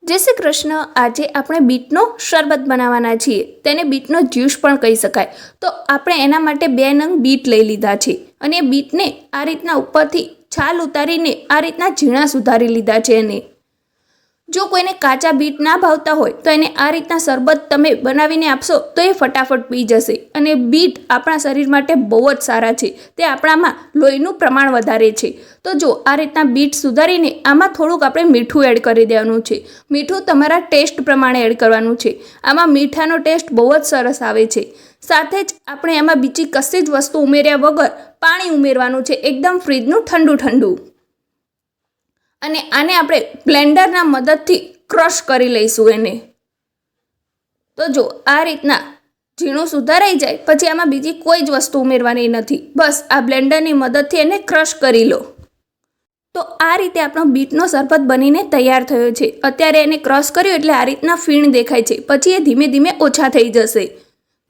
जय श्री कृष्ण। आज આપણે બીટનો શરબત બનાવવાના છીએ, તેને બીટનો જ્યુસ પણ કહી શકાય। તો આપણે એના માટે 2 નંગ બીટ લઈ લીધા છે અને બીટને આ રીતના ઉપરથી છાલ ઉતારીને આ રીતના ઝીણા સુધારી લીધા છે। અને જો કોઈને કાચા બીટ ના ભાવતા હોય તો એને આ રીતના શરબત તમે બનાવીને આપશો તો એ ફટાફટ પી જશે। અને બીટ આપણા શરીર માટે બહુ જ સારા છે, તે આપણામાં લોહીનું પ્રમાણ વધારે છે। તો જો આ રીતના બીટ સુધારીને આમાં થોડુંક આપણે મીઠું એડ કરી દેવાનું છે। મીઠું તમારા ટેસ્ટ પ્રમાણે એડ કરવાનું છે। આમાં મીઠાનો ટેસ્ટ બહુ જ સરસ આવે છે। સાથે જ આપણે એમાં બીજી કશી જ વસ્તુ ઉમેર્યા વગર પાણી ઉમેરવાનું છે, એકદમ ફ્રીજનું ઠંડુ ઠંડુ। અને આને આપણે બ્લેન્ડરના મદદથી ક્રશ કરી લઈશું એને। તો જો આ રીતના ઝીણું સુધારાઈ જાય પછી આમાં બીજી કોઈ જ વસ્તુ ઉમેરવાની નથી, બસ આ બ્લેન્ડરની મદદથી એને ક્રશ કરી લો। તો આ રીતે આપણો બીટનો શરબત બનીને તૈયાર થયો છે। અત્યારે એને ક્રશ કર્યું એટલે આ રીતના ફીણ દેખાય છે, પછી એ ધીમે ધીમે ઓછા થઈ જશે।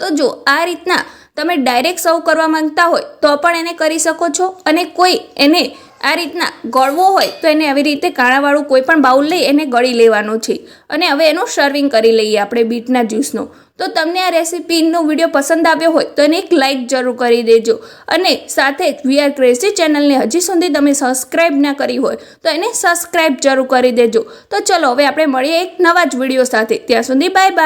તો જો આ રીતના તમે ડાયરેક્ટ સર્વ કરવા માંગતા હોય તો પણ એને કરી શકો છો, અને કોઈ એને આ રીતના ગળવો હોય તો એને આવી રીતે કાણાવાળું કોઈ પણ બાઉલ લઈ એને ગળી લેવાનું છે। અને હવે એનું સર્વિંગ કરી લઈએ આપણે બીટના જ્યુસનો। તો તમને આ રેસીપીનો વિડીયો પસંદ આવ્યો હોય તો એને એક લાઇક જરૂર કરી દેજો, અને સાથે જ વી આર ક્રેઝી ચેનલને હજી સુધી તમે સબસ્ક્રાઈબ ના કરી હોય તો એને સબસ્ક્રાઈબ જરૂર કરી દેજો। તો ચલો હવે આપણે મળીએ એક નવા જ વિડીયો સાથે, ત્યાં સુધી બાય બાય।